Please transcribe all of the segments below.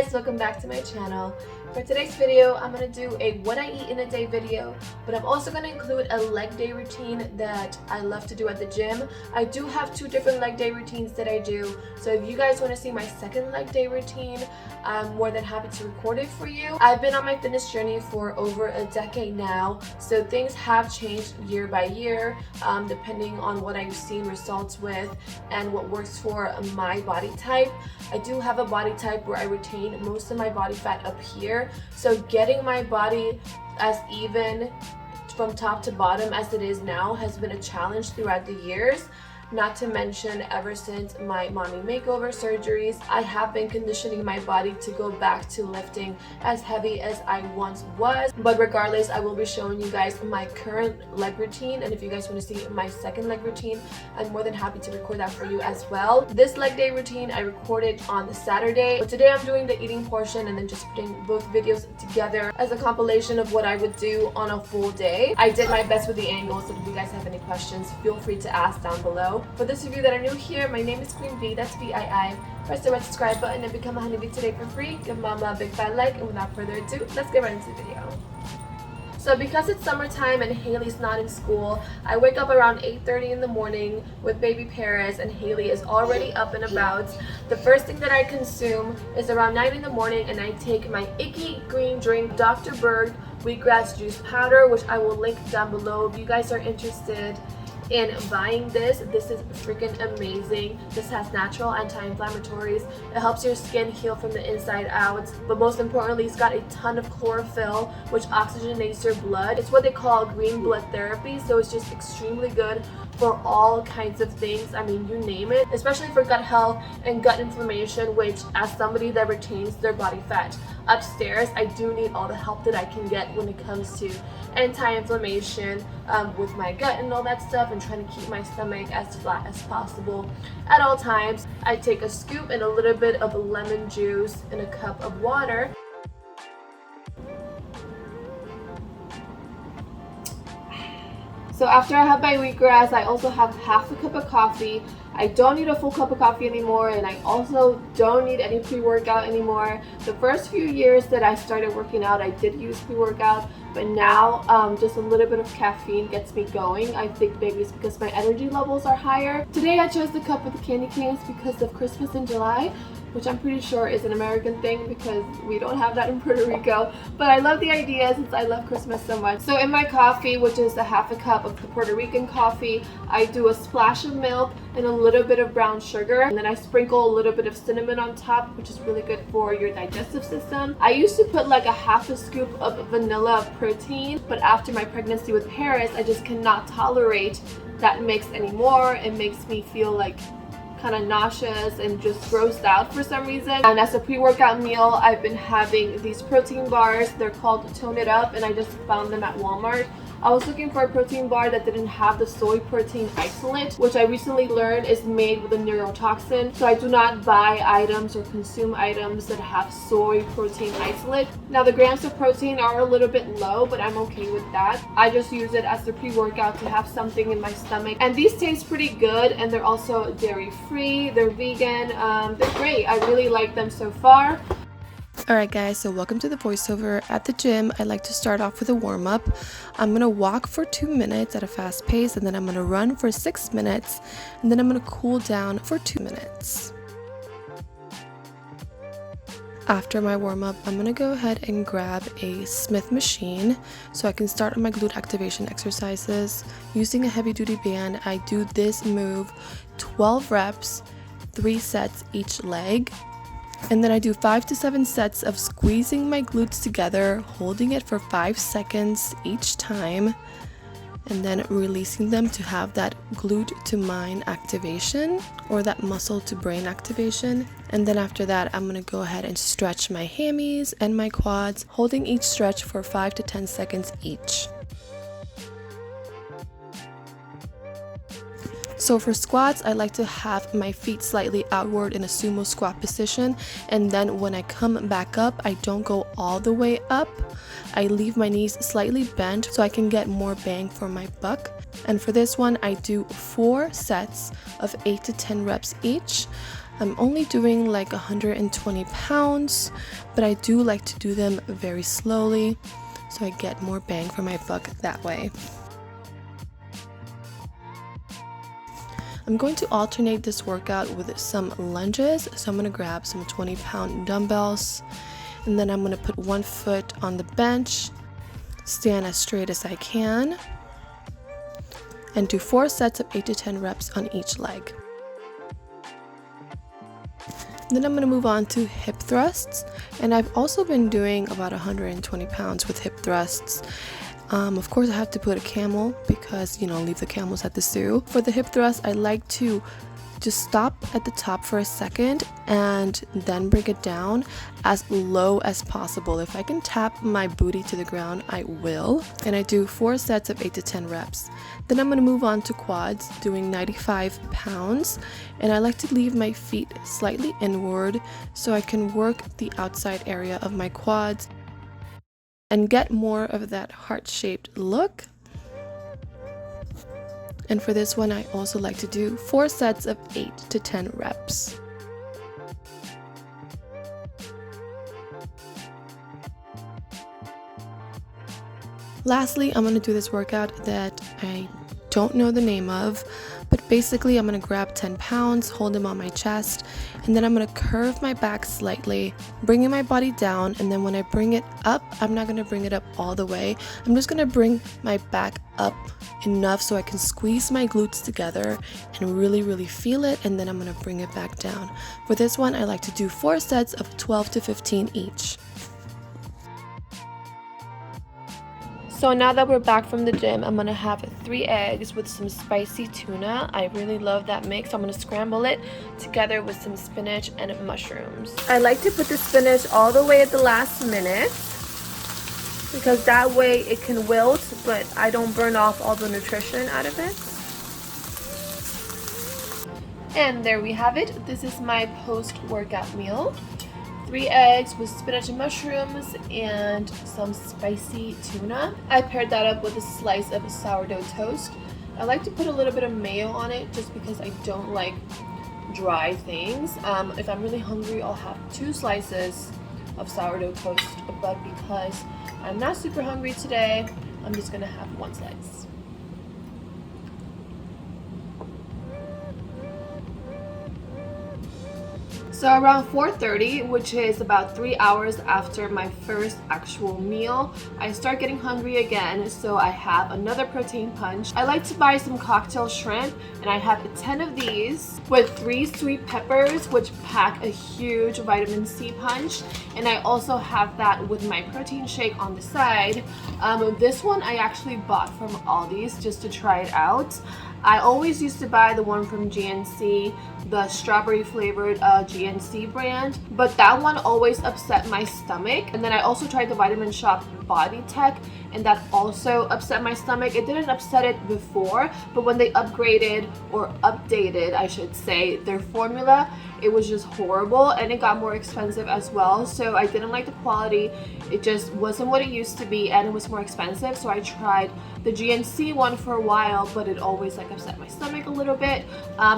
guys, welcome back to my channel. For today's video, I'm going to do a what I eat in a day video, but I'm also going to include a leg day routine that I love to do at the gym. I do have two different leg day routines that I do, so if you guys want to see my second leg day routine, I'm more than happy to record it for you. I've been on my fitness journey for over a decade now, so things have changed year by year, depending on what I've seen results with and what works for my body type. I do have a body type where I retain most of my body fat up here, so getting my body as even from top to bottom as it is now has been a challenge throughout the years. Not to mention, ever since my mommy makeover surgeries, I have been conditioning my body to go back to lifting as heavy as I once was. But regardless, I will be showing you guys my current leg routine, and if you guys want to see my second leg routine, I'm more than happy to record that for you as well. This leg day routine I recorded on Saturday, but today I'm doing the eating portion and then just putting both videos together as a compilation of what I would do on a full day. I did my best with the angles, so if you guys have any questions, feel free to ask down below. For those of you that are new here, my name is Queen V, that's VII. Press the red subscribe button and become a honeybee today for free. Give mama a big fat like, and without further ado, let's get right into the video. So because it's summertime and Haley's not in school, I wake up around 8:30 in the morning with baby Paris, and Haley is already up and about. The first thing that I consume is around 9 in the morning, and I take my icky green drink, Dr. Berg wheatgrass juice powder, which I will link down below if you guys are interested in buying this. This is freaking amazing. This has natural anti-inflammatories. It helps your skin heal from the inside out, but most importantly, it's got a ton of chlorophyll, which oxygenates your blood. It's what they call green blood therapy, so it's just extremely good for all kinds of things. I mean, you name it, especially for gut health and gut inflammation, which, as somebody that retains their body fat upstairs, I do need all the help that I can get when it comes to anti-inflammation with my gut and all that stuff, and trying to keep my stomach as flat as possible at all times. I take a scoop and a little bit of lemon juice in a cup of water. So after I have my wheatgrass, I also have half a cup of coffee. I don't need a full cup of coffee anymore, and I also don't need any pre-workout anymore. The first few years that I started working out, I did use pre-workout, but now just a little bit of caffeine gets me going. I think maybe it's because my energy levels are higher. Today I chose the cup with the candy canes because of Christmas in July, which I'm pretty sure is an American thing because we don't have that in Puerto Rico. But I love the idea since I love Christmas so much. So in my coffee, which is a half a cup of the Puerto Rican coffee, I do a splash of milk and a little bit of brown sugar. And then I sprinkle a little bit of cinnamon on top, which is really good for your digestive system. I used to put like a half a scoop of vanilla protein, but after my pregnancy with Paris, I just cannot tolerate that mix anymore. It makes me feel like kind of nauseous and just grossed out for some reason. And as a pre-workout meal, I've been having these protein bars. They're called Tone It Up, and I just found them at Walmart. I was looking for a protein bar that didn't have the soy protein isolate, which I recently learned is made with a neurotoxin. So I do not buy items or consume items that have soy protein isolate. Now the grams of protein are a little bit low, but I'm okay with that. I just use it as a pre-workout to have something in my stomach. And these taste pretty good, and they're also dairy-free, they're vegan, they're great. I really like them so far. Alright guys, so welcome to the voiceover. At the gym, I like to start off with a warm-up. I'm going to walk for 2 minutes at a fast pace, and then I'm going to run for 6 minutes, and then I'm going to cool down for 2 minutes. After my warm-up, I'm going to go ahead and grab a Smith machine so I can start on my glute activation exercises. Using a heavy-duty band, I do this move 12 reps, 3 sets each leg. And then I do 5 to 7 sets of squeezing my glutes together, holding it for 5 seconds each time, and then releasing them to have that glute to mind activation, or that muscle to brain activation. And then after that, I'm going to go ahead and stretch my hammies and my quads, holding each stretch for 5 to 10 seconds each. So for squats, I like to have my feet slightly outward in a sumo squat position, and then when I come back up, I don't go all the way up. I leave my knees slightly bent so I can get more bang for my buck. And for this one, I do 4 sets of 8 to 10 reps each. I'm only doing like 120 pounds, but I do like to do them very slowly so I get more bang for my buck that way. I'm going to alternate this workout with some lunges, so I'm going to grab some 20-pound dumbbells, and then I'm going to put one foot on the bench, stand as straight as I can, and do 4 sets of 8 to 10 reps on each leg. Then I'm going to move on to hip thrusts, and I've also been doing about 120 pounds with hip thrusts. Of course I have to put a camel because, you know, leave the camels at the zoo. For the hip thrust, I like to just stop at the top for a second and then bring it down as low as possible. If I can tap my booty to the ground, I will. And I do 4 sets of 8 to 10 reps. Then I'm going to move on to quads, doing 95 pounds. And I like to leave my feet slightly inward so I can work the outside area of my quads and get more of that heart-shaped look. And for this one, I also like to do 4 sets of 8 to 10 reps. Lastly, I'm going to do this workout that I don't know the name of, but basically I'm going to grab 10 pounds, hold them on my chest, and then I'm going to curve my back slightly, bringing my body down, and then when I bring it up, I'm not going to bring it up all the way. I'm just going to bring my back up enough so I can squeeze my glutes together and really feel it, and then I'm going to bring it back down. For this one, I like to do 4 sets of 12 to 15 each. So now that we're back from the gym, I'm going to have 3 eggs with some spicy tuna. I really love that mix. I'm going to scramble it together with some spinach and mushrooms. I like to put the spinach all the way at the last minute because that way it can wilt, but I don't burn off all the nutrition out of it. And there we have it. This is my post-workout meal. 3 eggs with spinach and mushrooms and some spicy tuna. I paired that up with a slice of sourdough toast. I like to put a little bit of mayo on it just because I don't like dry things. If I'm really hungry, I'll have 2 slices of sourdough toast, but because I'm not super hungry today, I'm just gonna have 1 slice. So around 4:30, which is about 3 hours after my first actual meal, I start getting hungry again, so I have another protein punch. I like to buy some cocktail shrimp, and I have 10 of these with 3 sweet peppers, which pack a huge vitamin C punch, and I also have that with my protein shake on the side. This one I actually bought from Aldi's just to try it out. I always used to buy the one from GNC, the strawberry flavored GNC brand, but that one always upset my stomach. And then I also tried the Vitamin Shoppe Body Tech, and that also upset my stomach. It didn't upset it before, but when they upgraded or updated, I should say, their formula, it was just horrible, and it got more expensive as well. So I didn't like the quality. It just wasn't what it used to be, and it was more expensive. So I tried the GNC one for a while, but it always like upset my stomach a little bit.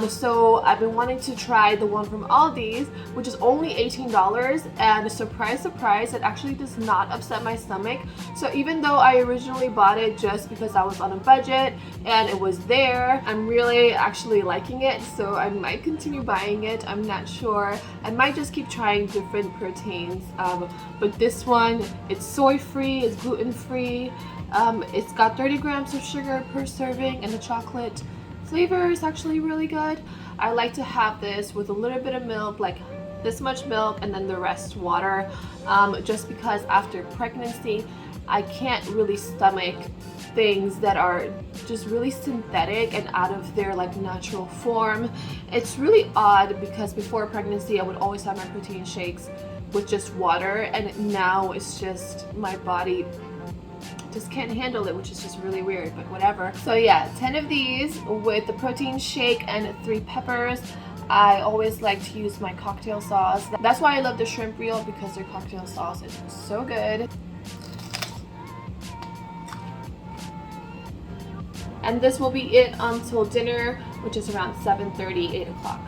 So I've been wanting to try the one from Aldi's, which is only $18, and surprise, surprise, it actually does not upset my stomach. So even though I originally bought it just because I was on a budget and it was there, I'm really actually liking it, so I might continue buying it. I'm not sure. I might just keep trying different proteins, but this one, it's soy free, it's gluten free, it's got 30 grams of sugar per serving, and the chocolate flavor is actually really good. I like to have this with a little bit of milk, like this much milk, and then the rest water, just because after pregnancy I can't really stomach things that are just really synthetic and out of their like natural form. It's really odd because before pregnancy I would always have my protein shakes with just water, and now it's just my body just can't handle it, which is just really weird, but whatever. So yeah, 10 of these with the protein shake and 3 peppers. I always like to use my cocktail sauce. That's why I love the shrimp reel, because their cocktail sauce is so good. And this will be it until dinner, which is around 7:30, 8 o'clock.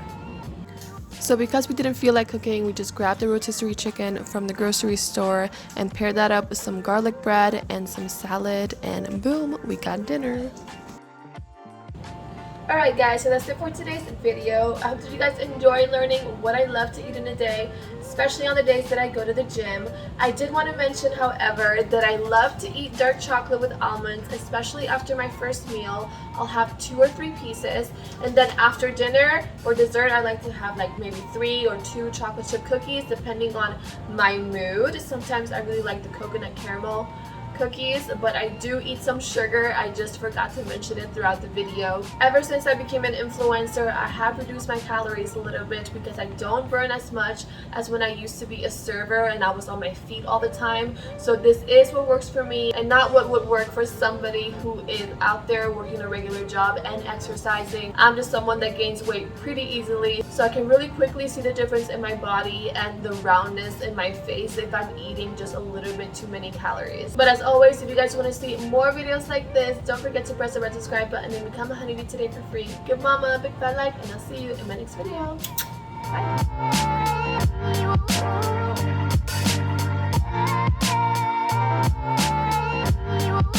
So because we didn't feel like cooking, we just grabbed a rotisserie chicken from the grocery store and paired that up with some garlic bread and some salad, and boom, we got dinner. Alright guys, so that's it for today's video. I hope that you guys enjoy learning what I love to eat in a day, especially on the days that I go to the gym. I did want to mention, however, that I love to eat dark chocolate with almonds, especially after my first meal. I'll have 2 or 3 pieces, and then after dinner or dessert I like to have like maybe 3 or 2 chocolate chip cookies depending on my mood. Sometimes I really like the coconut caramel cookies, but I do eat some sugar. I just forgot to mention it throughout the video. Ever since I became an influencer, I have reduced my calories a little bit because I don't burn as much as when I used to be a server and I was on my feet all the time. So this is what works for me and not what would work for somebody who is out there working a regular job and exercising. I'm just someone that gains weight pretty easily, so I can really quickly see the difference in my body and the roundness in my face if I'm eating just a little bit too many calories. But as always, if you guys want to see more videos like this, don't forget to press the red subscribe button and become a honeybee today for free. Give mama a big fat like, and I'll see you in my next video.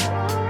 Bye.